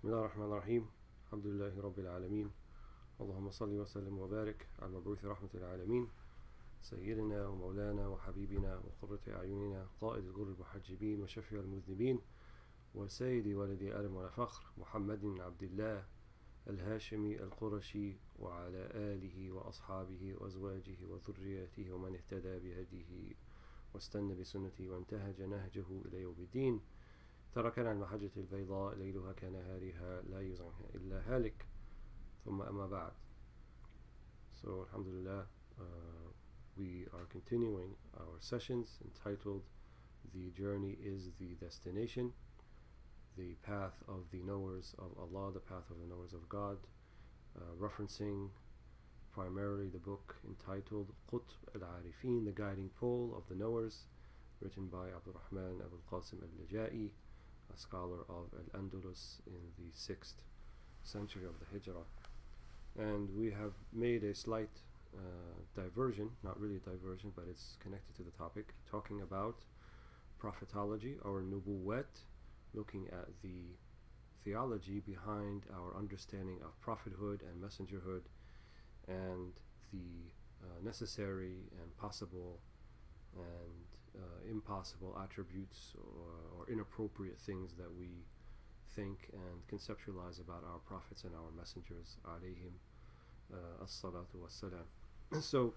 بسم الله الرحمن الرحيم. الحمد لله رب العالمين. اللهم صل وسلم وبارك على المبعوث رحمة العالمين سيدنا ومولانا وحبيبنا وقرة أعيننا قائد الغر المحجبين وشفيع المذنبين وسيد ولد آدم ولا فخر محمد بن عبد الله الهاشمي القرشي وعلى آله وأصحابه وأزواجه وذرياته ومن اهتدى بهديه واستنى بسنته وانتهج نهجه إلى يوم الدين. تركنا المحجة البيضاء ليلها كنهارها لا يزغها إلا هالك ثم أما بعد. So alhamdulillah, we are continuing our sessions entitled The Journey is the Destination, the path of the knowers of Allah, the path of the knowers of God, referencing primarily the book entitled Al-Arifin, the guiding pole of the knowers, written by Abdurrahman Abul Qasim al-Lajai, a scholar of Al-Andalus in the 6th century of the Hijrah. And we have made a slight diversion, not really a diversion, but it's connected to the topic, talking about prophetology or nubuwwat, looking at the theology behind our understanding of prophethood and messengerhood, and the necessary and possible and impossible attributes or inappropriate things that we think and conceptualize about our prophets and our messengers, alayhim as-salatu was-salam. So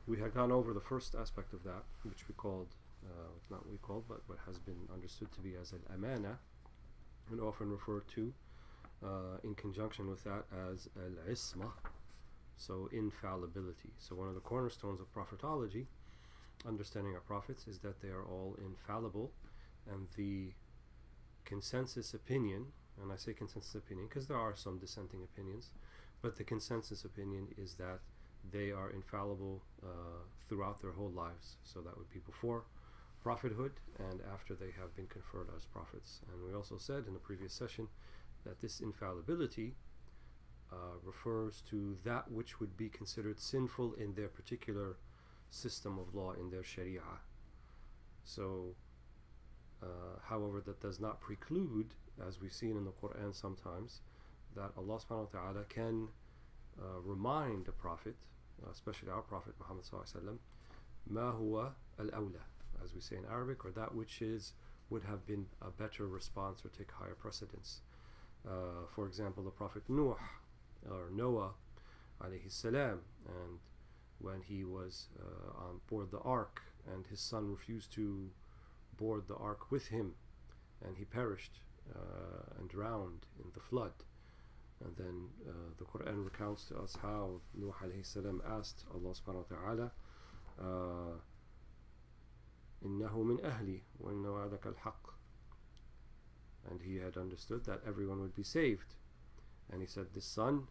we had gone over the first aspect of that, which we called, but what has been understood to be as al-amana, and often referred to in conjunction with that as al-isma, so infallibility. So one of the cornerstones of prophetology, understanding our prophets, is that they are all infallible, and the consensus opinion, and I say consensus opinion because there are some dissenting opinions, but the consensus opinion is that they are infallible throughout their whole lives. So that would be before prophethood and after they have been conferred as prophets. And we also said in the previous session that this infallibility refers to that which would be considered sinful in their particular system of law, in their sharia. So however, that does not preclude, as we've seen in the Quran sometimes, that Allah subhanahu wa ta'ala can remind a prophet, especially our Prophet Muhammad sallallahu alaihi wasallam, ma huwa al-awla, as we say in Arabic, or that which would have been a better response or take higher precedence. For example, the Prophet Noah alayhi salam, and when he was on board the ark and his son refused to board the ark with him, and he perished and drowned in the flood. And then the Quran recounts to us how Nuh alayhi salam asked Allah subhanahu wa ta'ala, إِنَّهُ مِنْ أَهْلِي وَإِنَّ وَعْدَكَ الْحَقِّ, and he had understood that everyone would be saved, and he said, this son,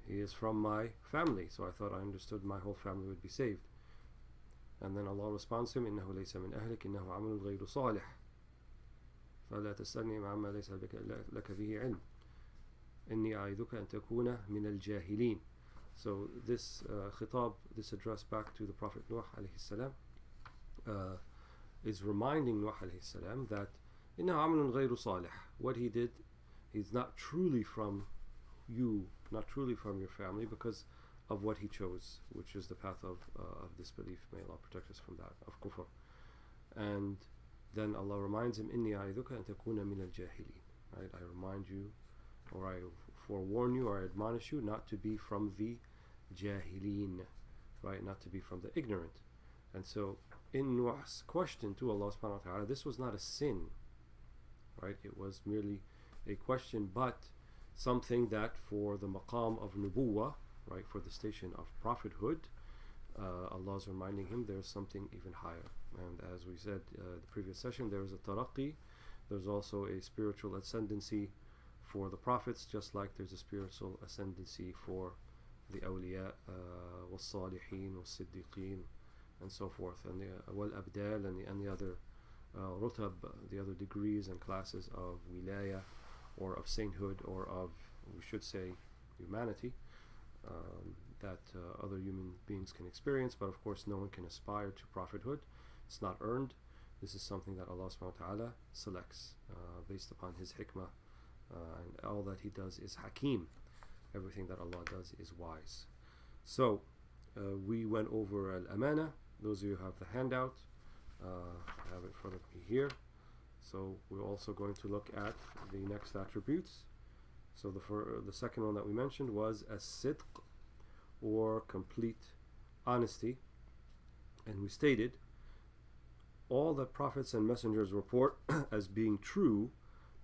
he is from my family, so I thought I understood my whole family would be saved. And then Allah responds to him, إِنَّهُ لَيْسَ مِنْ أَهْلِكِ إِنَّهُ عَمَلٌ غَيْرُ صَالِحٍ فَلَا تَسْأَلْنِي عَمَّا لَيْسَ لَكَ بِهِ عِلْمٌ إِنِّي أَعِذُكَ أَن تَكُونَ مِنَ الْجَاهِلِينَ. So this khitab, this address back to the Prophet Nuh alayhi salam, is reminding Nuh alayhi salam that إِنَّهُ عَمَلٌ غَيْرُ صَالِحٍ, what he did, he's not truly from you, not truly from your family, because of what he chose, which is the path of disbelief. May Allah protect us from that, of kufr. And then Allah reminds him, إِنِّي أَعِذُكَ أَن تَكُونَ مِنَ الْجَاهِلِينَ, right? I remind you, or I forewarn you, or I admonish you not to be from the jahilin, right? Not to be from the ignorant. And so in Nuh's question to Allah subhanahu wa ta'ala, this was not a sin, right? It was merely a question, but something that for the maqam of nubuwah, right, for the station of prophethood, Allah is reminding him there's something even higher. And as we said the previous session, there is a taraqi, there's also a spiritual ascendancy for the prophets, just like there's a spiritual ascendancy for the awliya, was-salihin, was-siddiqeen, and so forth, and the wal-abdal, and the other rutab, the other degrees and classes of wilaya, or of sainthood, or of, we should say, humanity, that other human beings can experience. But of course no one can aspire to prophethood. It's not earned. This is something that Allah subhanahu wa ta'ala selects based upon his hikmah and all that He does is Hakim. Everything that Allah does is wise. So we went over Al-Amana. Those of you who have the handout, I have it in front of me here. So we're also going to look at the next attributes. So the second one that we mentioned was as-sidq, or complete honesty. And we stated all that prophets and messengers report as being true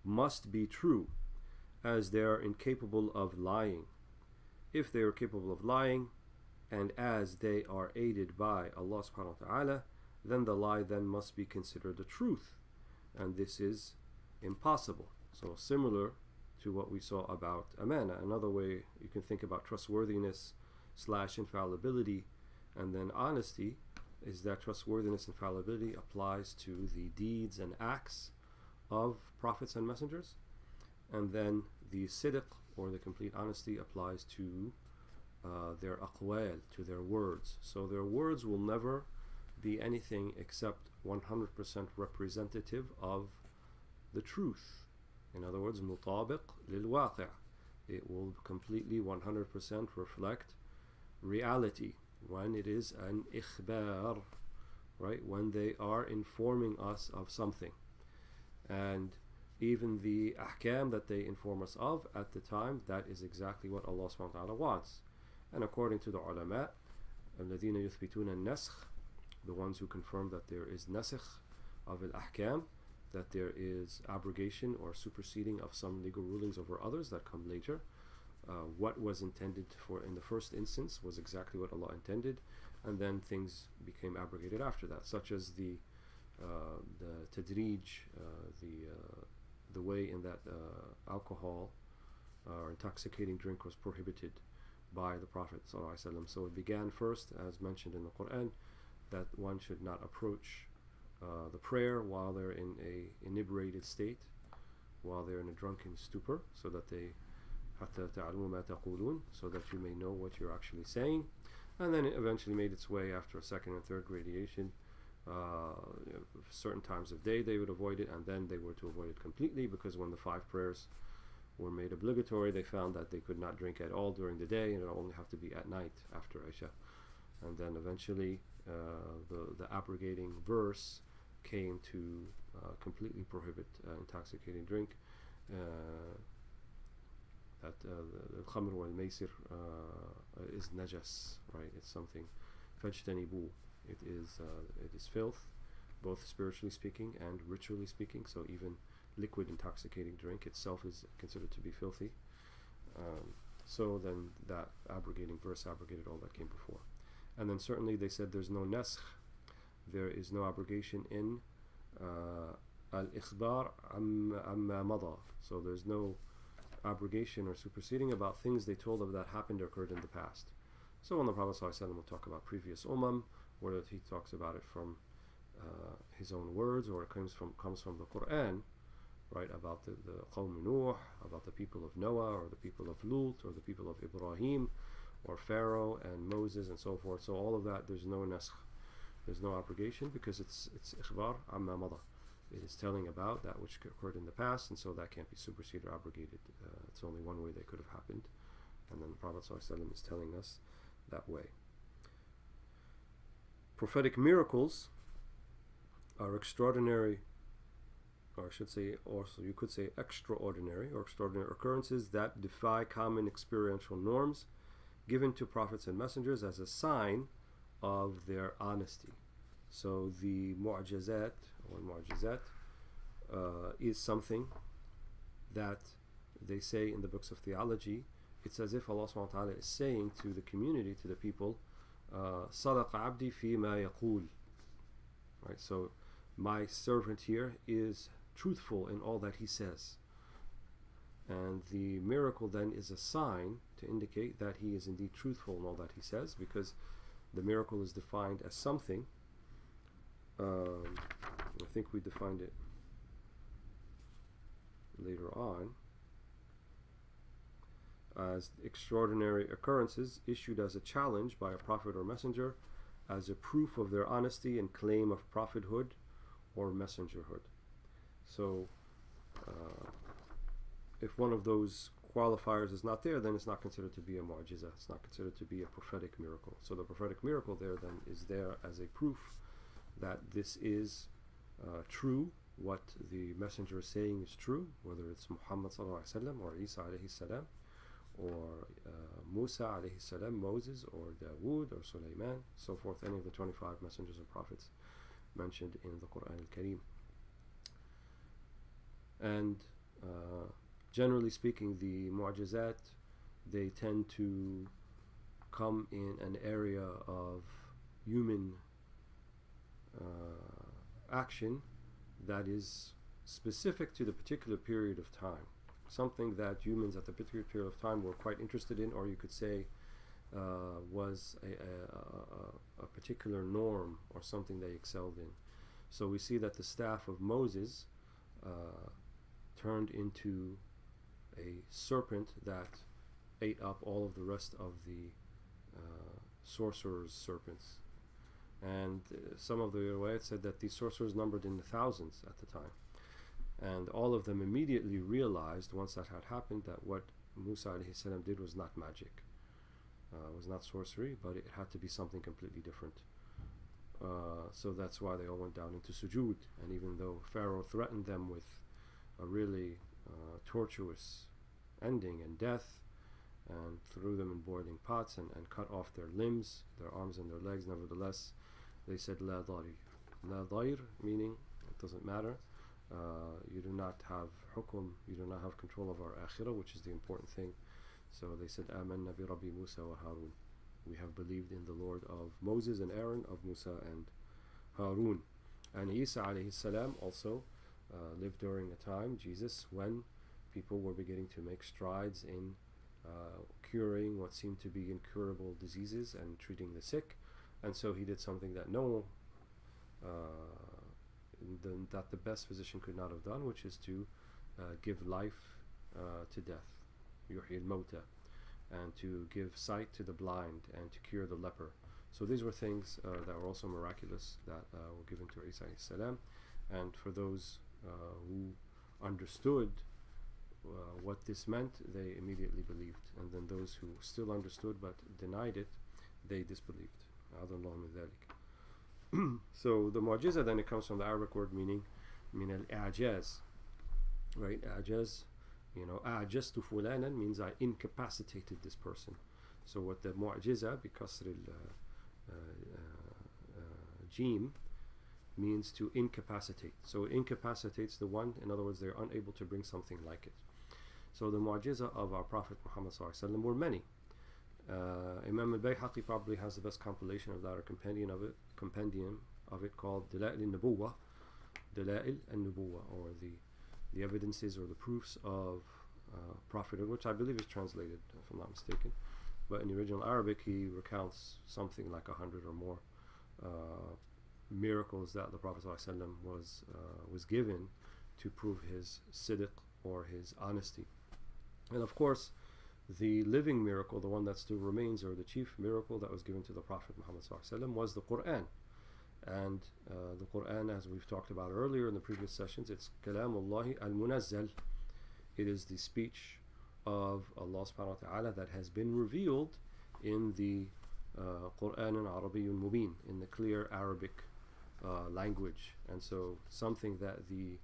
must be true, as they are incapable of lying. If they are capable of lying, and as they are aided by Allah subhanahu wa ta'ala, then the lie then must be considered the truth, and this is impossible. So similar to what we saw about amana. Another way you can think about trustworthiness / infallibility, and then honesty, is that trustworthiness and fallibility applies to the deeds and acts of prophets and messengers, and then the sidq, or the complete honesty, applies to their aqwal, to their words. So their words will never be anything except 100% representative of the truth. In other words, mutabiq lil waqi'. It will completely 100% reflect reality when it is an ikhbar, right? When they are informing us of something. And even the ahkam that they inform us of at the time, that is exactly what Allah subhanahu wa ta'ala wants. And according to the ulama, الَّذِينَ يُثْبِتُونَ النَّسْخ, the ones who confirm that there is nasikh of al-ahkam, that there is abrogation or superseding of some legal rulings over others that come later. What was intended for in the first instance was exactly what Allah intended, and then things became abrogated after that, such as the tadrij, the way in that alcohol or intoxicating drink was prohibited by the Prophet ﷺ. So it began first, as mentioned in the Quran, that one should not approach the prayer while they're in a inebriated state, while they're in a drunken stupor, so that they حَتَّى تَعْلَمُوا مَا تَقُولُونَ, so that you may know what you're actually saying. And then it eventually made its way after a second and third gradation. Certain times of day they would avoid it, and then they were to avoid it completely, because when the 5 prayers were made obligatory, they found that they could not drink at all during the day, and it would only have to be at night after Isha. And then eventually the abrogating verse came to completely prohibit intoxicating drink. That al-khamr wal-maysir is najas, right? It's something fajtanibu. It is filth, both spiritually speaking and ritually speaking. So even liquid intoxicating drink itself is considered to be filthy. So then that abrogating verse abrogated all that came before. And then certainly they said there's no naskh, there is no abrogation in al-ikhbar amma mada. So there's no abrogation or superseding about things they told of that happened or occurred in the past. So when the Prophet ﷺ will talk about previous whether he talks about it from his own words or it comes from the Quran, right, about the Qawm Nuh, about the people of Noah, or the people of Lut, or the people of Ibrahim, or Pharaoh and Moses and so forth. So all of that, there's no naskh, there's no abrogation, because it's ikhbar amma mada. It is telling about that which occurred in the past, and so that can't be superseded or abrogated. It's only one way that could have happened, and then the Prophet ﷺ is telling us that way. Prophetic miracles are extraordinary, or I should say, also you could say extraordinary or extraordinary occurrences that defy common experiential norms, given to prophets and messengers as a sign of their honesty. So the mu'jizat or mu'jizat is something that they say in the books of theology. It's as if Allah subhanahu wa ta'ala is saying to the community, to the people, صَدَقَ عَبْدِي فِي مَا يَقُولُ. Right, so my servant here is truthful in all that he says. And the miracle then is a sign to indicate that he is indeed truthful in all that he says, because the miracle is defined as something. I think we defined it later on as extraordinary occurrences issued as a challenge by a prophet or messenger, as a proof of their honesty and claim of prophethood or messengerhood. So if one of those qualifiers is not there, then it's not considered to be a mu'jiza. It's not considered to be a prophetic miracle. So the prophetic miracle there then is there as a proof that this is true. What the messenger is saying is true, whether it's Muhammad sallallahu alaihi wasallam or Isa alayhi salam, or Musa alayhi salam, Moses, or Dawood, or Sulaiman, so forth, any of the 25 messengers and prophets mentioned in the Quran Al-Karim. And generally speaking, the mu'jizat, they tend to come in an area of human action that is specific to the particular period of time, something that humans at the particular period of time were quite interested in, or you could say was a particular norm or something they excelled in. So we see that the staff of Moses turned into a serpent that ate up all of the rest of the sorcerers' serpents. And some of the riwayat said that these sorcerers numbered in the thousands at the time. And all of them immediately realized, once that had happened, that what Musa alayhi salam did was not magic, was not sorcery, but it had to be something completely different. So that's why they all went down into sujood. And even though Pharaoh threatened them with a really tortuous ending and death, and threw them in boiling pots and cut off their limbs, their arms and their legs, nevertheless they said la dari, la dair, meaning it doesn't matter, you do not have hukum, you do not have control of our akhirah, which is the important thing. So they said amanna bi rabbi Musa wa Harun, we have believed in the Lord of Moses and Aaron, of Musa and Harun. And Isa alayhi salam also lived during a time, Jesus, when people were beginning to make strides in curing what seemed to be incurable diseases and treating the sick. And so he did something that that the best physician could not have done, which is to give life to death, yuhyi al-mawta, and to give sight to the blind and to cure the leper. So these were things that were also miraculous that were given to Isa alayhi salam. And for those who understood what this meant, they immediately believed. And then those who still understood but denied it, they disbelieved. So the mu'jiza, then, it comes from the Arabic word meaning min al-a'jaz, right? A'jaz, a'jaztu fulanan means I incapacitated this person. So what the mu'jiza bikasr al-jim means to incapacitate. So it incapacitates the one, in other words, they're unable to bring something like it. So the mu'jiza of our Prophet Muhammad ﷺ were many. Imam al-Bayhaqi probably has the best compilation of that, or compendium of it called Dala'il al-Nubuwah, Dala'il al-Nubuwah, or the evidences or the proofs of prophethood, which I believe is translated, if I'm not mistaken. But in the original Arabic, he recounts something like 100 or more miracles that the Prophet ﷺ was given to prove his sidq, or his honesty. And of course, the living miracle, the one that still remains, or the chief miracle that was given to the Prophet Muhammad ﷺ, was the Quran. And the Quran, as we've talked about earlier in the previous sessions, it's Kalamullahi al-Munazzal. It is the speech of Allah subhanahu wa ta'ala that has been revealed in the Quran and Arabiyyun Mubin, in the clear Arabic language. And so something that the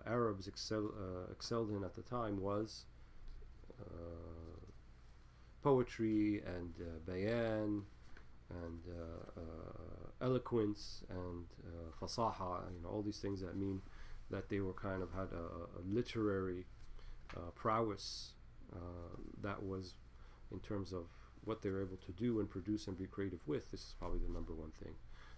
Arabs excelled in at the time was poetry and bayan and eloquence and fasaha, all these things that mean that they were kind of had a literary prowess that was, in terms of what they were able to do and produce and be creative with, this is probably the number one thing.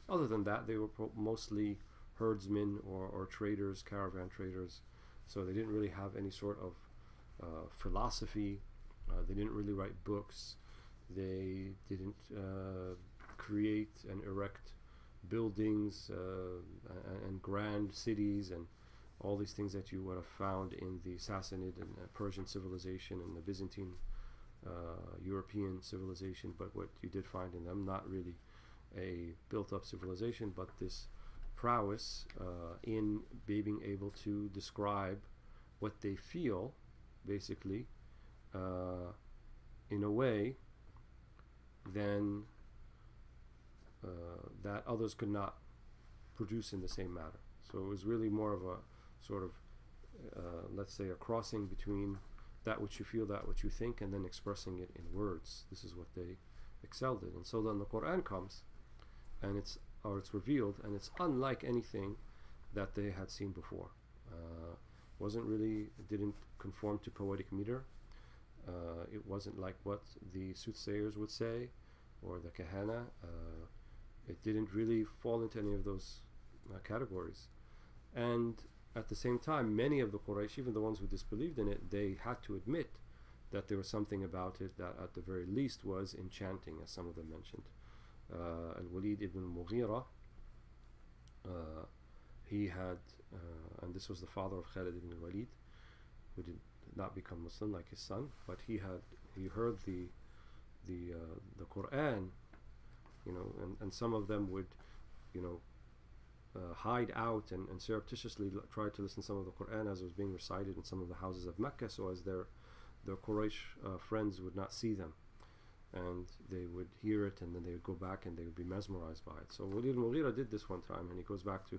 Other than that, they were mostly herdsmen or traders, caravan traders, so they didn't really have any sort of philosophy. They didn't really write books. They didn't create and erect buildings and grand cities and all these things that you would have found in the Sassanid and Persian civilization and the Byzantine European civilization. But what you did find in them, not really a built-up civilization, but this prowess in being able to describe what they feel basically, in a way, then that others could not produce in the same matter. So it was really more of a sort of, let's say, a crossing between that which you feel, that which you think, and then expressing it in words. This is what they excelled in. And so then the Quran comes, and it's revealed, and it's unlike anything that they had seen before. It didn't conform to poetic meter. It wasn't like what the soothsayers would say, or the kahana. It didn't really fall into any of those categories. And at the same time, many of the Quraysh, even the ones who disbelieved in it, they had to admit that there was something about it that at the very least was enchanting, as some of them mentioned. Al-Walead ibn al-Mughira, he had, and this was the father of Khalid ibn al-Walid, who did not become Muslim like his son, but he heard the Quran, and some of them would, hide out and surreptitiously try to listen to some of the Quran as it was being recited in some of the houses of Mecca, so as their Quraysh friends would not see them, and they would hear it, and then they would go back and they would be mesmerized by it. So Waleed al-Mughira did this one time, and he goes back to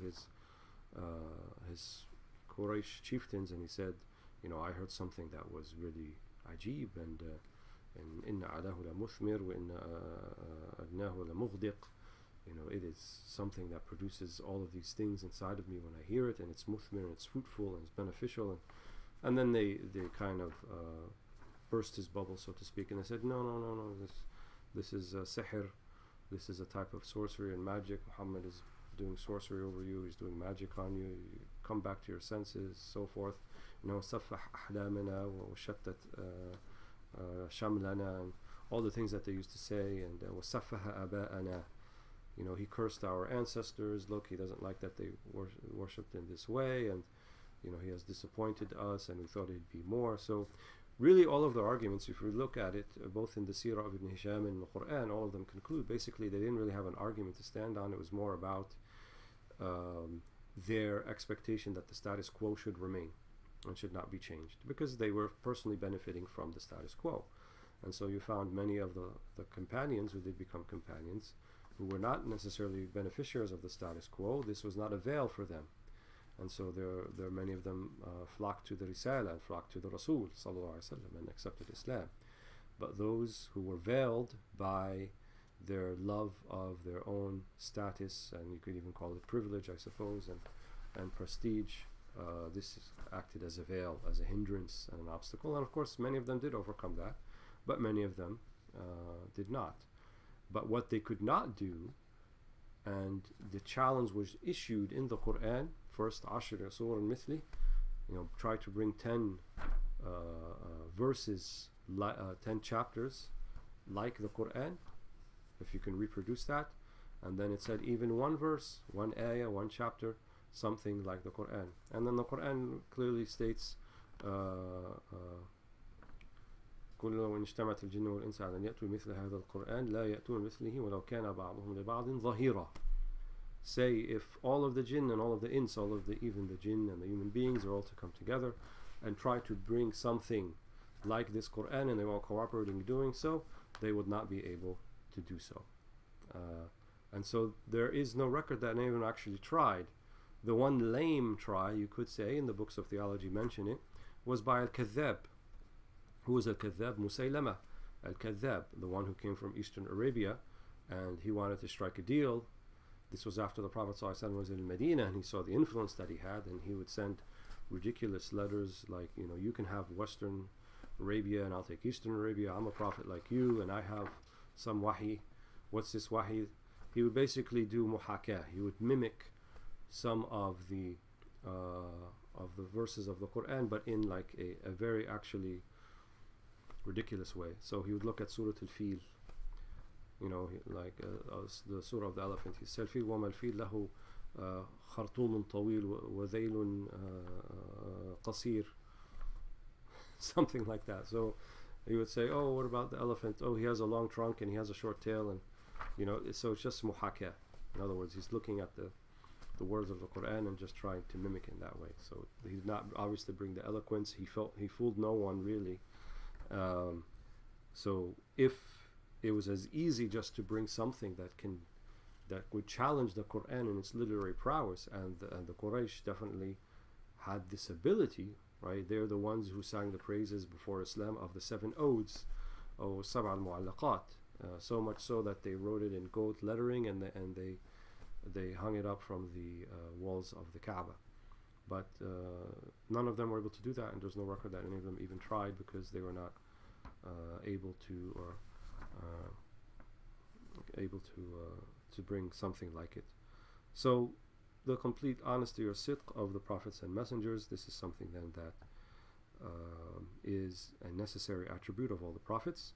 his Quraysh chieftains, and he said, I heard something that was really ajib, and inna alahu la muthmir wa inna adnahu la mughdiq. It is something that produces all of these things inside of me when I hear it, and it's muthmir, and it's fruitful, and it's beneficial. And then they kind of burst his bubble, so to speak, and they said, no, this is sihr, this is a type of sorcery and magic. Muhammad is doing sorcery over you, he's doing magic on you, you come back to your senses, so forth. Saffah ahlamana wa shattat shamlana, and all the things that they used to say, and wasaffaha aba'ana. He cursed our ancestors. Look, he doesn't like that they worshipped in this way, and he has disappointed us, and we thought it'd be more. So really all of the arguments, if we look at it, both in the Sirah of Ibn Hisham and the Quran, all of them conclude basically they didn't really have an argument to stand on. It was more about their expectation that the status quo should remain and should not be changed, because they were personally benefiting from the status quo. And so you found many of the companions who did become companions, who were not necessarily beneficiaries of the status quo. This was not a veil for them. And so there are many of them flocked to the Risala and flocked to the Rasul sallallahu alaihi wasallam and accepted Islam. But those who were veiled by their love of their own status, and you could even call it privilege, I suppose, and prestige, this acted as a veil, as a hindrance and an obstacle. And of course many of them did overcome that, but many of them did not. But what they could not do, and the challenge was issued in the Quran, first Ashir Surah Mithli, try to bring 10 verses, 10 chapters like the Quran, if you can reproduce that. And then it said even one verse, one ayah, one chapter, something like the Quran. And then the Quran clearly states, قل لو اجتمعت الجن والإنس على أن يأتوا مثل هذا القرآن لا يأتون مثله ولو كان بعضهم لبعض ظهيرا. Say, if all of the jinn and all of the ins, even the jinn and the human beings are all to come together and try to bring something like this Quran, and they all cooperating doing so, they would not be able to do so. And so there is no record that anyone actually tried. The one lame try, you could say, in the books of theology mention it, was by Al-Kadhab. Who was Al-Kadhab? Musaylama Al-Kadhab, the one who came from Eastern Arabia, and he wanted to strike a deal. This was after the Prophet ﷺ was in Medina, and he saw the influence that he had, and he would send ridiculous letters like, you can have Western Arabia and I'll take Eastern Arabia. I'm a prophet like you, and I have some wahi. What's this wahi? He would basically do muhakah. He would mimic some of the verses of the Quran, but in like a very actually ridiculous way. So he would look at Surah Al-Fil, the Surah of the elephant. He said, "Fil wama al-fil lahu khartum tawil wa dhaylun qasir," something like that. So he would say, "Oh, what about the elephant? Oh, he has a long trunk and he has a short tail," and so it's just muhakah. In other words, he's looking at the words of the Quran and just trying to mimic in that way. So he did not obviously bring the eloquence. He fooled no one really. So if it was as easy just to bring something that would challenge the Quran in its literary prowess, and the Quraysh definitely had this ability, right? They're the ones who sang the praises before Islam of the 7 odes, or Sab' al-Mu'allaqat, so much so that they wrote it in gold lettering and they hung it up from the walls of the Kaaba. But none of them were able to do that, and there's no record that any of them even tried, because they were not able to bring something like it. So the complete honesty or sidq of the prophets and messengers, this is something then that is a necessary attribute of all the prophets.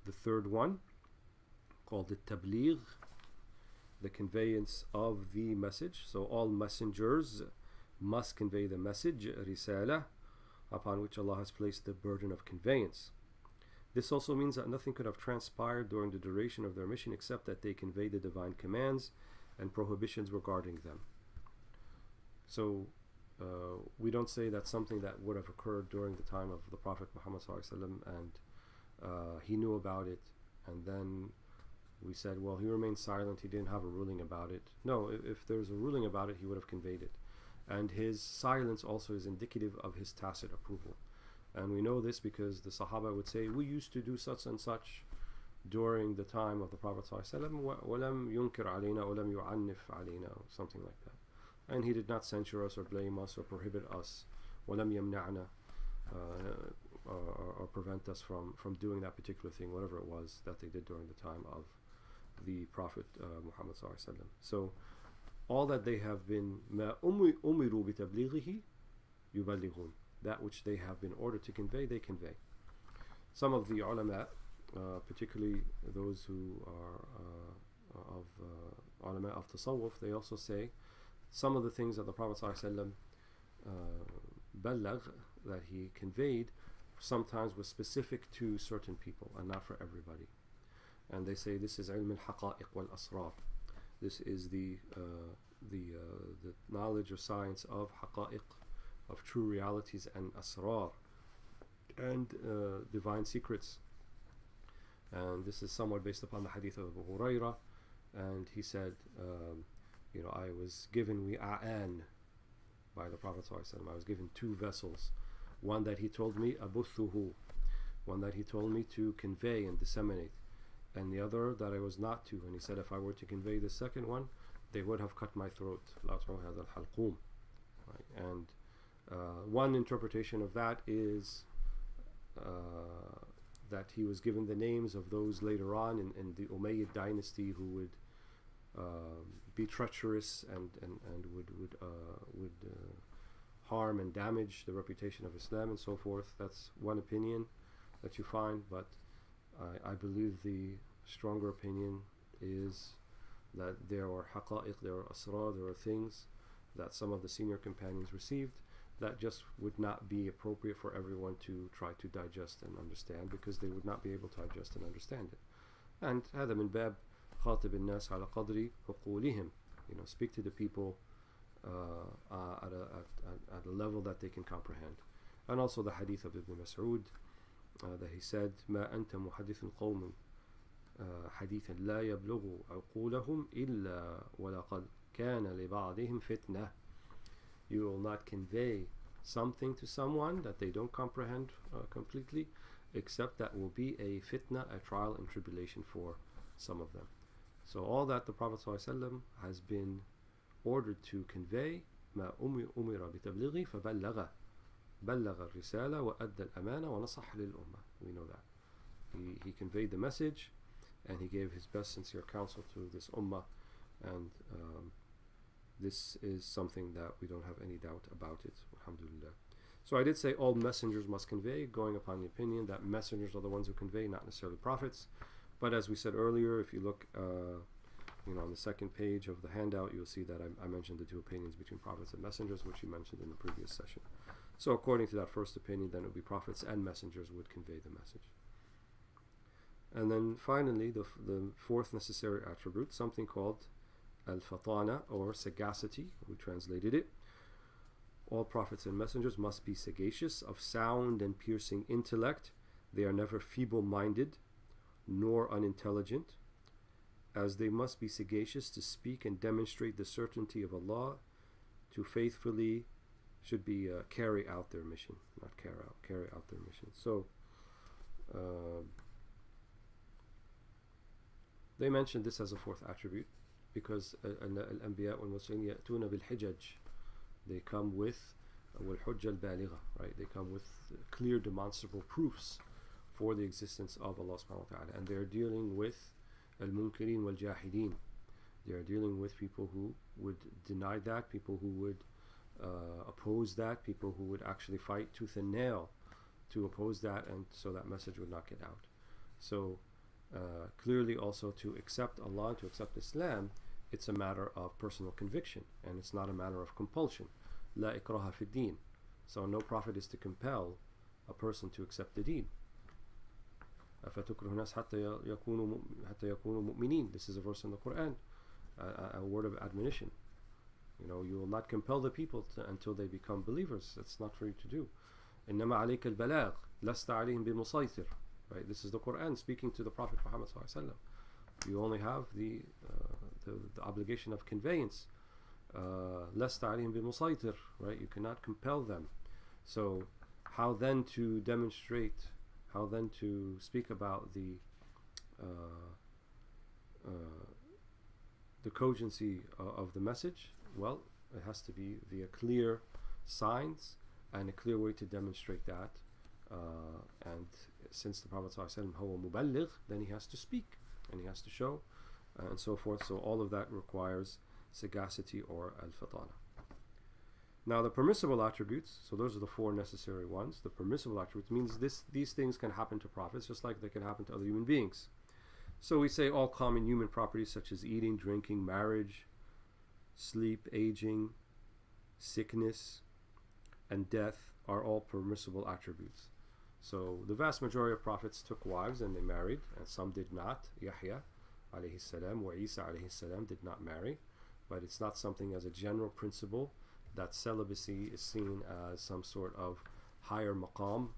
The third one, called the tabligh, the conveyance of the message. So all messengers must convey the message, risala, upon which Allah has placed the burden of conveyance. This also means that nothing could have transpired during the duration of their mission except that they conveyed the divine commands and prohibitions regarding them. So we don't say that something that would have occurred during the time of the Prophet Muhammad ﷺ and he knew about it, and then we said, well, he remained silent, he didn't have a ruling about it. No, if there's a ruling about it, he would have conveyed it. And his silence also is indicative of his tacit approval. And we know this because the Sahaba would say, we used to do such and such during the time of the Prophet ﷺ, وَلَمْ يُنْكِرْ عَلَيْنَا وَلَمْ يُعَنِّفْ عَلَيْنَا, or something like that. And he did not censure us or blame us or prohibit us, وَلَمْ يَمْنَعْنَا, or prevent us from doing that particular thing, whatever it was that they did during the time of the Prophet Muhammad ﷺ. So all that they have been مَا أُمِرُوا بِتَبْلِيغِهِ يُبَلِّغُونَ, that which they have been ordered to convey, they convey. Some of the ulama, particularly those who are of ulama of tasawwuf, they also say some of the things that the Prophet ﷺ balagh, that he conveyed, sometimes was specific to certain people and not for everybody. And they say this is ilm al-haqa'iq wal-asrar. This is the knowledge or science of haqa'iq, of true realities, and asrar, and divine secrets. And this is somewhat based upon the hadith of Abu Hurairah, and he said, I was given wi'a'an by the Prophet ﷺ. I was given 2 vessels, one that he told me abuthuhu, one that he told me to convey and disseminate, and the other that I was not to. And he said if I were to convey the second one, they would have cut my throat. And one interpretation of that is that he was given the names of those later on in the Umayyad dynasty who would be treacherous and would harm and damage the reputation of Islam and so forth. That's one opinion that you find, but I believe the stronger opinion is that there are haqa'iq, there are asrar, there are things that some of the senior companions received that just would not be appropriate for everyone to try to digest and understand, because they would not be able to digest and understand it. And هذا من باب خاطب الناس على قدر عقولهم, speak to the people at a level that they can comprehend. And also the hadith of Ibn Mas'ud, that he said, ما أنت محدث قوم حديثا لا يبلغ عقولهم إلا ولقد كان لبعضهم فتنة. You will not convey something to someone that they don't comprehend completely, except that will be a fitna, a trial and tribulation for some of them. So all that the Prophet ﷺ has been ordered to convey, ما أمر بتبليغه فبلغ بلغ الرسالة وأدى الأمانة ونصح للأمة. We know that. He conveyed the message, and he gave his best sincere counsel to this ummah, and this is something that we don't have any doubt about it, alhamdulillah. So I did say all messengers must convey, going upon the opinion that messengers are the ones who convey, not necessarily prophets. But as we said earlier, if you look on the second page of the handout, you'll see that I mentioned the 2 opinions between prophets and messengers, which you mentioned in the previous session. So according to that first opinion, then it would be prophets and messengers would convey the message. And then finally, the 4th necessary attribute, something called al-fatana, or sagacity, we translated it. All prophets and messengers must be sagacious, of sound and piercing intellect. They are never feeble-minded nor unintelligent, as they must be sagacious to speak and demonstrate the certainty of Allah, to faithfully should be carry out their mission, not carry out their mission. So they mentioned this as a fourth attribute because al-anbiya wal-mursalin ya'tuna bil-hijaj, they come with wal-hujja al-baligha, right? They come with clear demonstrable proofs for the existence of Allah subhanahu wa ta'ala, and they're dealing with al-munkirin wal-jahideen. They are dealing with people who would deny that, people who would oppose that, people who would actually fight tooth and nail to oppose that, and so that message would not get out. So clearly also to accept Allah, to accept Islam, it's a matter of personal conviction, and it's not a matter of compulsion. La ikraha fi din. So no prophet is to compel a person to accept the deen. أفتكره الناس حتى يكونوا مؤمنين. This is a verse in the Quran, a word of admonition. You know, you will not compel the people until they become believers. That's not for you to do. إنما عليك البلاغ لست عليهم بمسيطر. Right? This is the Quran speaking to the Prophet Muhammad sallallahu alaihi wasallam. You only have the obligation of conveyance. لست عليهم بمسيطر. Right? You cannot compel them. So how then to demonstrate? How then to speak about the cogency of the message? Well, it has to be via clear signs and a clear way to demonstrate that. And since the Prophet ﷺ huwa muballigh, then he has to speak and he has to show and so forth. So all of that requires sagacity or al-fatana. Now the permissible attributes, so those are the four necessary ones. The permissible attributes means these things can happen to prophets just like they can happen to other human beings. So we say all common human properties such as eating, drinking, marriage, sleep, aging, sickness, and death are all permissible attributes. So the vast majority of prophets took wives and they married, and some did not. Yahya alayhi salam or Isa alayhi salam did not marry, but it's not something as a general principle that celibacy is seen as some sort of higher maqam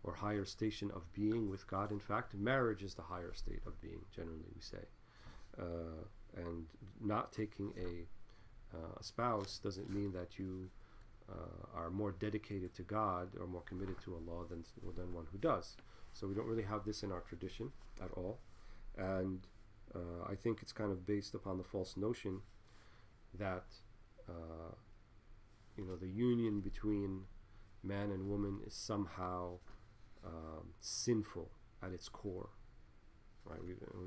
or higher station of being with God. In fact, marriage is the higher state of being, generally we say. And not taking a spouse doesn't mean that you are more dedicated to God or more committed to Allah than one who does. So we don't really have this in our tradition at all. And I think it's kind of based upon the false notion that the union between man and woman is somehow sinful at its core, right?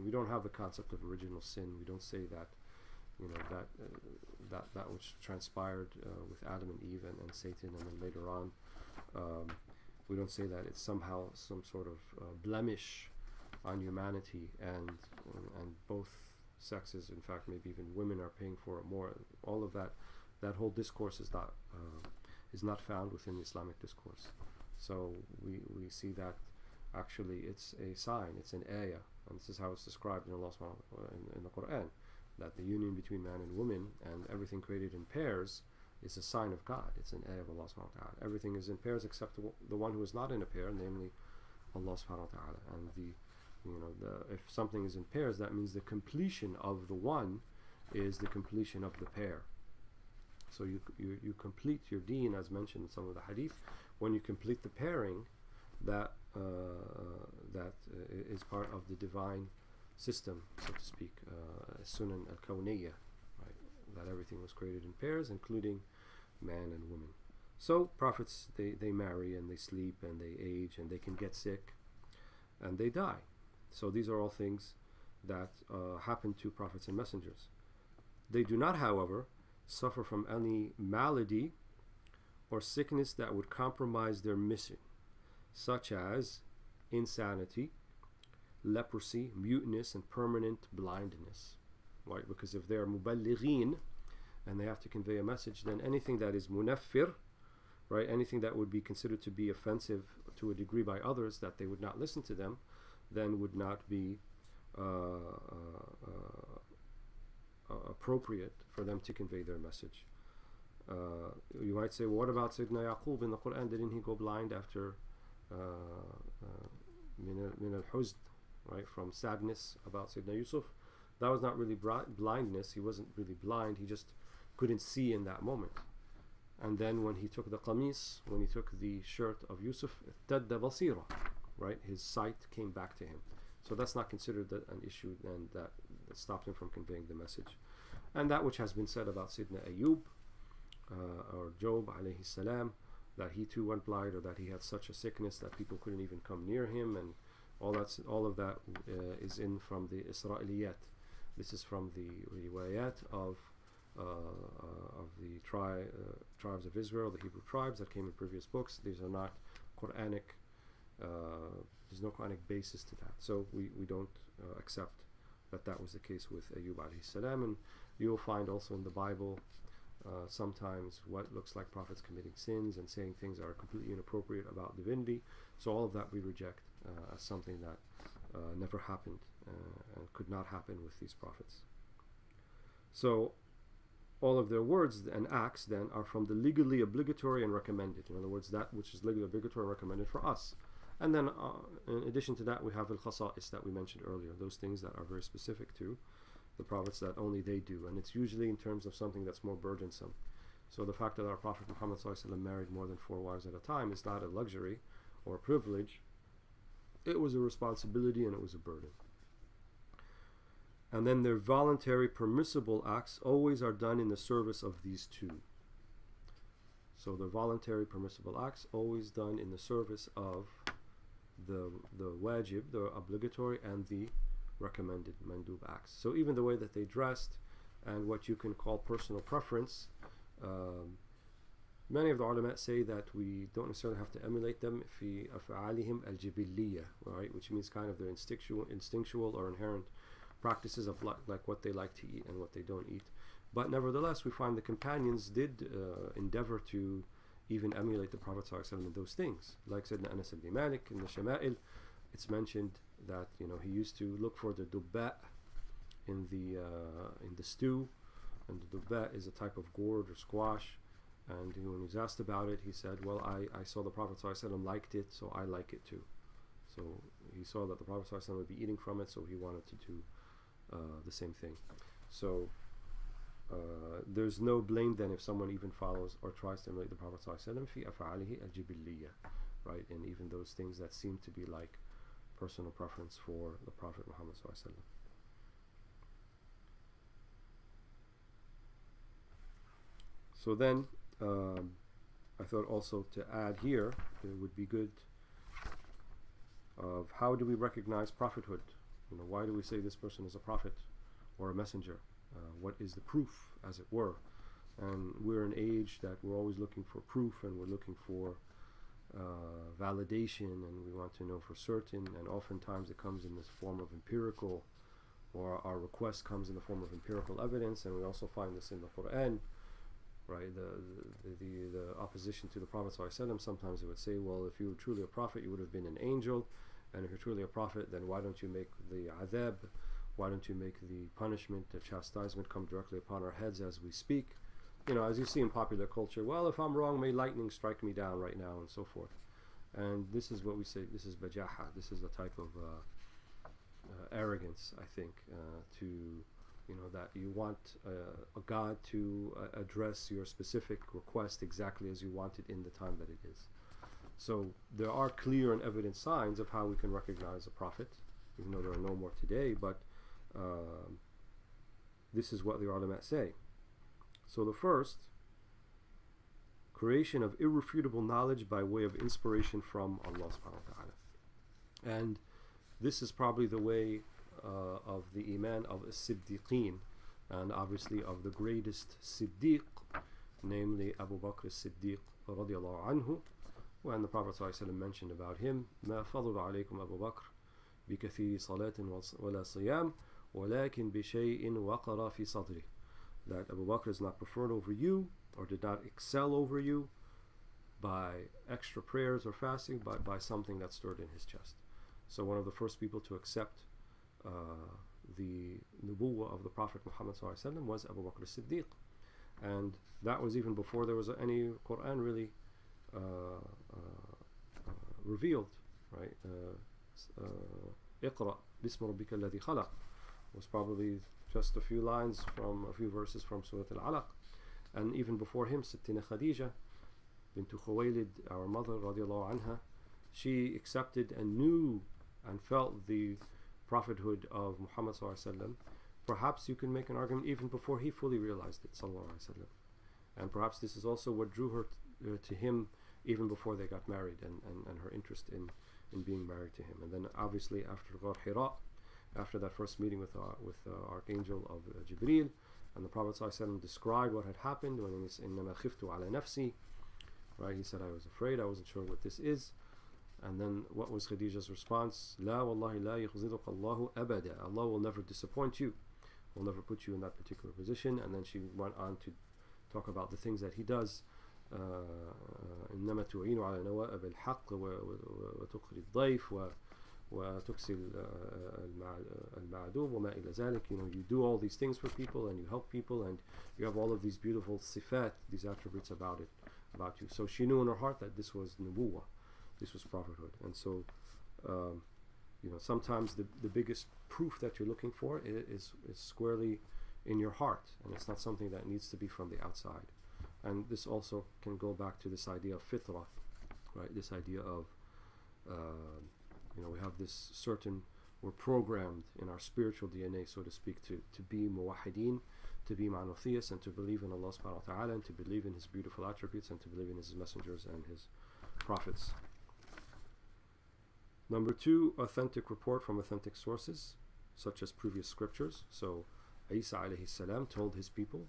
We don't have the concept of original sin. We don't say that, that which transpired with Adam and Eve and Satan, and then later on, we don't say that it's somehow some sort of blemish on humanity, and both sexes, in fact, maybe even women are paying for it more. All of that whole discourse is not found within the Islamic discourse. So we see that actually it's a sign, it's an ayah, and this is how it's described in Allah in the Quran, that the union between man and woman and everything created in pairs is a sign of God. It's an ayah of Allah subhanahu wa ta'ala. Everything is in pairs except the one who is not in a pair, namely Allah subhanahu wa ta'ala. And if something is in pairs, that means the completion of the one is the completion of the pair. So you complete your deen, as mentioned in some of the hadith, when you complete the pairing that is part of the divine system, so to speak, sunan al-kawniyya, right? That everything was created in pairs, including man and woman. So prophets, they marry and they sleep and they age and they can get sick and they die. So these are all things that happen to prophets and messengers. They do not, however, suffer from any malady or sickness that would compromise their mission, such as insanity, leprosy, muteness, and permanent blindness. Right? Because if they are muballighin and they have to convey a message, then anything that is munaffir, right, anything that would be considered to be offensive to a degree by others, that they would not listen to them, then would not be appropriate for them to convey their message. You might say, well, what about Sayyidina Yaqub in the Quran? Didn't he go blind after min al-huzn, right, from sadness about Sayyidina Yusuf? That was not really blindness. He wasn't really blind. He just couldn't see in that moment. And then when he took the qamis, when he took the shirt of Yusuf, tadda basira, right, his sight came back to him. So that's not considered an issue, and that stopped him from conveying the message. And that which has been said about Sayyidina Ayub or Job alayhi salam, that he too went blind, or that he had such a sickness that people couldn't even come near him, and all of that is in from the Isra'iliyat. This is from the riwayat of the tribes of Israel, the Hebrew tribes that came in previous books. These are not Quranic. There's no Quranic basis to that, so we don't accept that was the case with Ayub alayhi salam. And you will find also in the Bible sometimes what looks like prophets committing sins and saying things that are completely inappropriate about divinity. So all of that we reject as something that never happened and could not happen with these prophets. So all of their words and acts then are from the legally obligatory and recommended. In other words, that which is legally obligatory and recommended for us. And then in addition to that, we have al-khasa'is that we mentioned earlier, those things that are very specific to the prophets that only they do. And it's usually in terms of something that's more burdensome. So the fact that our Prophet Muhammad ﷺ married more than 4 wives at a time is not a luxury or a privilege. It was a responsibility and it was a burden. And then their voluntary permissible acts always are done in the service of these two. So the voluntary permissible acts always done in the service of the wajib, the obligatory, and the recommended mandub acts. So even the way that they dressed and what you can call personal preference, many of the ulama say that we don't necessarily have to emulate them fi af'alihim al-jibiliyya, right, which means kind of their instinctual or inherent practices of like what they like to eat and what they don't eat. But nevertheless, we find the companions did endeavor to even emulate the Prophet ﷺ in those things. Like Sayyidina Anas ibn Malik in the Shama'il, it's mentioned that he used to look for the dubba in the stew, and the dubba is a type of gourd or squash. And when he was asked about it, he said, "Well, I saw the Prophet ﷺ liked it, so I like it too." So he saw that the Prophet ﷺ would be eating from it, so he wanted to do the same thing. So there's no blame then if someone even follows or tries to emulate the Prophet ﷺ fi af'alihi al-jibiliyya, right? And even those things that seem to be like personal preference for the Prophet Muhammad ﷺ. So then I thought also to add here, it would be good of how do we recognize prophethood? Why do we say this person is a prophet or a messenger? What is the proof, as it were? And we're in an age that we're always looking for proof, and we're looking for validation, and we want to know for certain, and oftentimes it comes in this form of empirical, or our request comes in the form of empirical evidence. And we also find this in the Quran, right? The opposition to the Prophet ﷺ, sometimes it would say, well, if you were truly a prophet, you would have been an angel, and if you're truly a prophet, then why don't you make the adhab, why don't you make the punishment, the chastisement come directly upon our heads as we speak? As you see in popular culture, well, if I'm wrong, may lightning strike me down right now, and so forth. And this is what we say, this is bajaha, this is a type of arrogance, I think, that you want a God to address your specific request exactly as you want it in the time that it is. So there are clear and evident signs of how we can recognize a prophet, even though there are no more today, but this is what the ulama say. So the first, creation of irrefutable knowledge by way of inspiration from Allah subhanahu wa ta'ala. And this is probably the way of the iman of as-siddiqeen, and obviously of the greatest siddiq, namely Abu Bakr as-Siddiq radiyallahu anhu, when the Prophet ﷺ mentioned about him, ما فضل عليكم أبو بكر بكثير صلاة ولا صيام ولكن بشيء وقر في صدره, that Abu Bakr is not preferred over you, or did not excel over you by extra prayers or fasting, but by something that stirred in his chest. So one of the first people to accept the nubuwwah of the Prophet Muhammad ﷺ was Abu Bakr as-Siddiq. And that was even before there was any Quran really revealed, right? Iqra bismi rabbika alladhi khalaq was probably just a few lines from a few verses from Surah Al-Alaq. And even before him, Sittina Khadija bint Khuwaylid, our mother radiallahu anha, she accepted and knew and felt the prophethood of Muhammad sallallahu alaihi wasallam. Perhaps you can make an argument even before he fully realized it, sallallahu alaihi wasallam. And perhaps this is also what drew her to him even before they got married, and her interest in being married to him. And then obviously after Ghar Hira, after that first meeting with Archangel of Jibreel, and the Prophet ﷺ described what had happened when he said, إِنَّمَا خِفْتُ عَلَى نَفْسِي, right? He said, I was afraid, I wasn't sure what this is. And then what was Khadija's response? لا والله لا يخزدك الله أبدا. Allah will never disappoint you, will never put you in that particular position. And then she went on to talk about the things that he does. إنما تعين على نوائب الحق وتقري الضيف وتكسي المعدوب وما إلى ذلك. You know, you do all these things for people and you help people and you have all of these beautiful sifat, these attributes about you. So she knew in her heart that this was nubuwwah, this was prophethood. And so you know, sometimes the biggest proof that you're looking for is squarely in your heart, and it's not something that needs to be from the outside. And this also can go back to this idea of fitra, right? This idea of you know, we have this certain, we're programmed in our spiritual DNA, so to speak, to be muwahideen, to be monotheists, and to believe in Allah subhanahu wa ta'ala, and to believe in His beautiful attributes, and to believe in His messengers and His prophets. Number 2, authentic report from authentic sources, such as previous scriptures. So Isa alayhi salam told his people,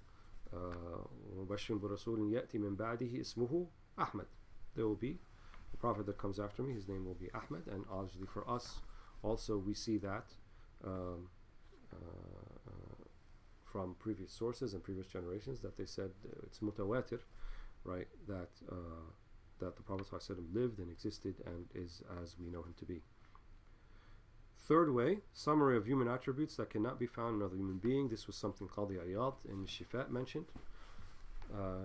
وَبَشِّرْ بِرَسُولٍ يَأْتِي مِنْ بَعْدِهِ اسْمُهُ أَحْمَدٌ. There will be a prophet that comes after me, his name will be Ahmad. And obviously for us also we see that from previous sources and previous generations, that they said it's mutawatir, right, that the Prophet ﷺ lived and existed and is as we know him to be. Third way, summary of human attributes that cannot be found in another human being. This was something called the Iyad in Shifat mentioned,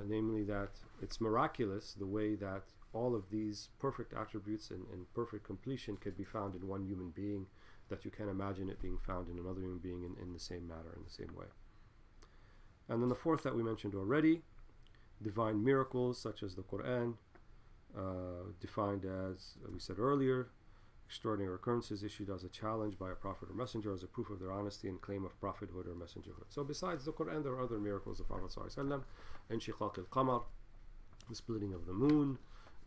namely that it's miraculous the way that all of these perfect attributes and perfect completion could be found in one human being, that you can't imagine it being found in another human being in the same manner, in the same way. And then the fourth that we mentioned already, divine miracles such as the Quran, defined as we said earlier, extraordinary occurrences issued as a challenge by a prophet or messenger as a proof of their honesty and claim of prophethood or messengerhood. So besides the Quran, there are other miracles of the Prophet ﷺ, انشقاق القمر, the splitting of the moon,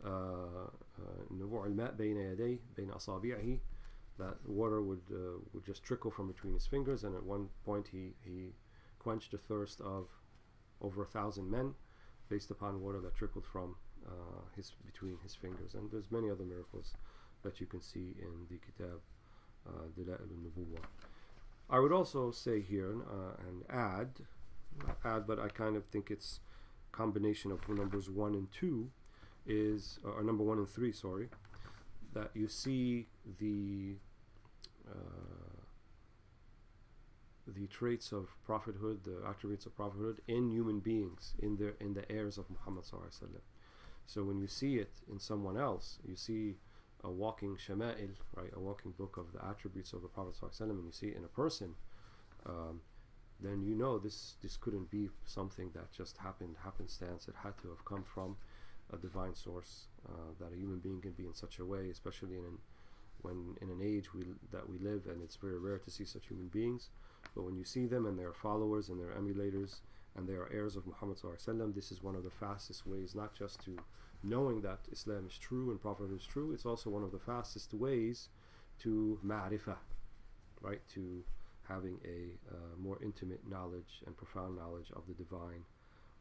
نبوع الماء بين يديه بين أصابعه, that water would just trickle from between his fingers, and at one point he quenched the thirst of over 1,000 men based upon water that trickled from between his fingers. And there's many other miracles that you can see in the Kitab Dalail al-Nubuwwah. I would also say here and add, but I kind of think it's combination of numbers 1 and 2 is, or number 1 and 3, sorry, that you see the traits of prophethood, the attributes of prophethood in human beings, in the heirs of Muhammad sallallahu alaihi wasallam. So when you see it in someone else, you see a walking shama'il, right, a walking book of the attributes of the Prophet sallallahu alaihi wasallam, and you see it in a person, then you know this couldn't be something that just happened happenstance. It had to have come from a divine source, that a human being can be in such a way, especially in an age that we live, and it's very rare to see such human beings. But when you see them and they're followers and they're emulators and they are heirs of Muhammad sallallahu alaihi wasallam, this is one of the fastest ways, not just to knowing that Islam is true and prophethood is true, it's also one of the fastest ways to ma'rifah, right, to having a more intimate knowledge and profound knowledge of the divine,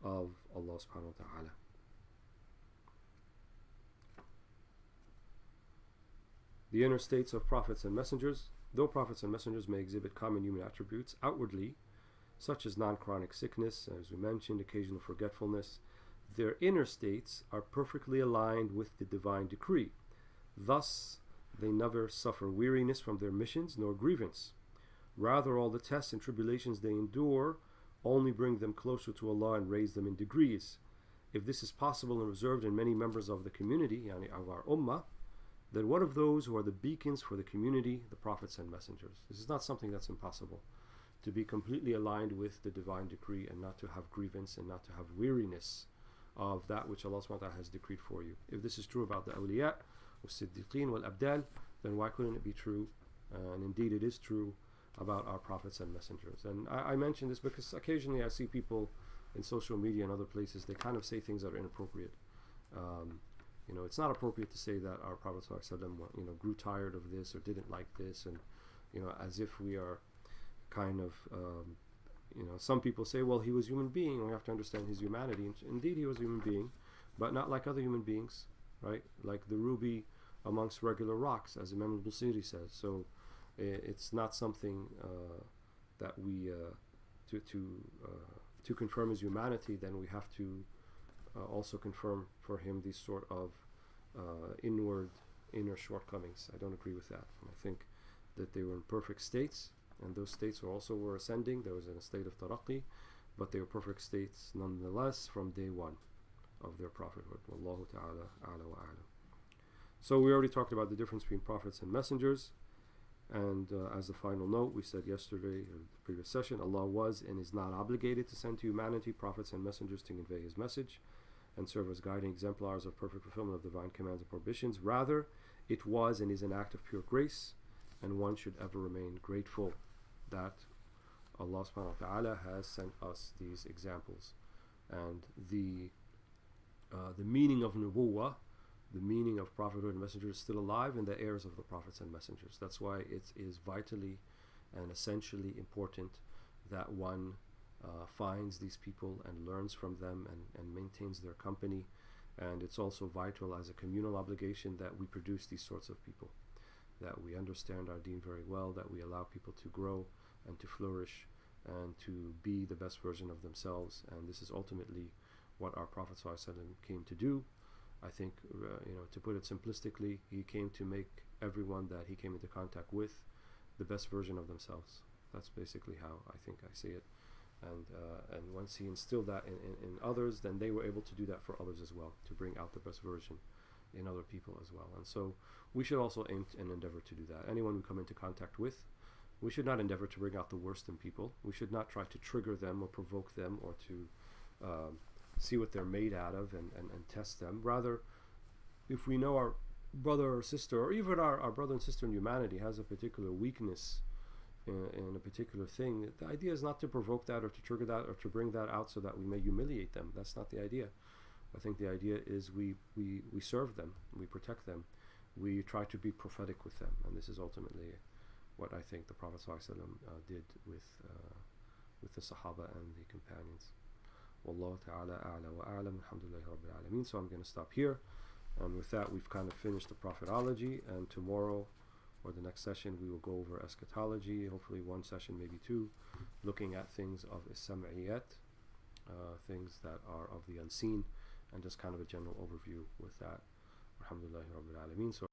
of Allah subhanahu wa ta'ala. The interstates of prophets and messengers. Though prophets and messengers may exhibit common human attributes outwardly, such as non-chronic sickness, as we mentioned, occasional forgetfulness, their inner states are perfectly aligned with the divine decree. Thus, they never suffer weariness from their missions nor grievance. Rather, all the tests and tribulations they endure only bring them closer to Allah and raise them in degrees. If this is possible and observed in many members of the community, yani of our ummah, then what of those who are the beacons for the community, the prophets and messengers? This is not something that's impossible. To be completely aligned with the divine decree and not to have grievance and not to have weariness of that which Allah subhanahu wa ta'ala has decreed for you. If this is true about the awliya, was-siddiqeen wal-abdal, then why couldn't it be true? And indeed it is true about our prophets and messengers. And I mention this because occasionally I see people in social media and other places, they kind of say things that are inappropriate. It's not appropriate to say that our Prophet ﷺ, grew tired of this or didn't like this, and as if we are kind of some people say, well, he was a human being and we have to understand his humanity. And indeed he was a human being, but not like other human beings, right? Like the ruby amongst regular rocks, as Imam al-Busiri says. So it's not something that we to confirm his humanity, then we have to also confirm for him these sort of inner shortcomings. I don't agree with that. And I think that they were in perfect states, and those states also were ascending. There was in a state of taraqi, but they were perfect states nonetheless from day one of their prophethood. Wallahu ta'ala a'la wa a'lam. So we already talked about the difference between prophets and messengers. And as a final note, we said yesterday in the previous session, Allah was and is not obligated to send to humanity prophets and messengers to convey His message and serve as guiding exemplars of perfect fulfillment of divine commands and prohibitions. Rather, it was and is an act of pure grace, and one should ever remain grateful that Allah subhanahu wa ta'ala has sent us these examples. And the meaning of nubuwwah, the meaning of prophethood and messenger, is still alive in the heirs of the prophets and messengers. That's why it is vitally and essentially important that one finds these people and learns from them and maintains their company. And it's also vital as a communal obligation that we produce these sorts of people, that we understand our deen very well, that we allow people to grow and to flourish and to be the best version of themselves. And this is ultimately what our Prophet ﷺ came to do. I think, to put it simplistically, he came to make everyone that he came into contact with the best version of themselves. That's basically how I think I see it. And once he instilled that in others, then they were able to do that for others as well, to bring out the best version in other people as well. And so we should also aim and endeavor to do that. Anyone we come into contact with, we should not endeavor to bring out the worst in people. We should not try to trigger them or provoke them or to see what they're made out of and test them. Rather, if we know our brother or sister, or even our brother and sister in humanity has a particular weakness in a particular thing, the idea is not to provoke that or to trigger that or to bring that out so that we may humiliate them. That's not the idea. I think the idea is we serve them, we protect them, we try to be prophetic with them. And this is ultimately what I think the Prophet ﷺ did with the Sahaba and the companions. Wallahu ta'ala a'la wa a'lam. Alhamdulillahi rabbil alameen. So I'm going to stop here. And with that, we've kind of finished the prophetology. And tomorrow, or the next session, we will go over eschatology. Hopefully one session, maybe two, looking at things of as-sam'iyat, things that are of the unseen, and just kind of a general overview with that. Alhamdulillahi rabbil alameen. So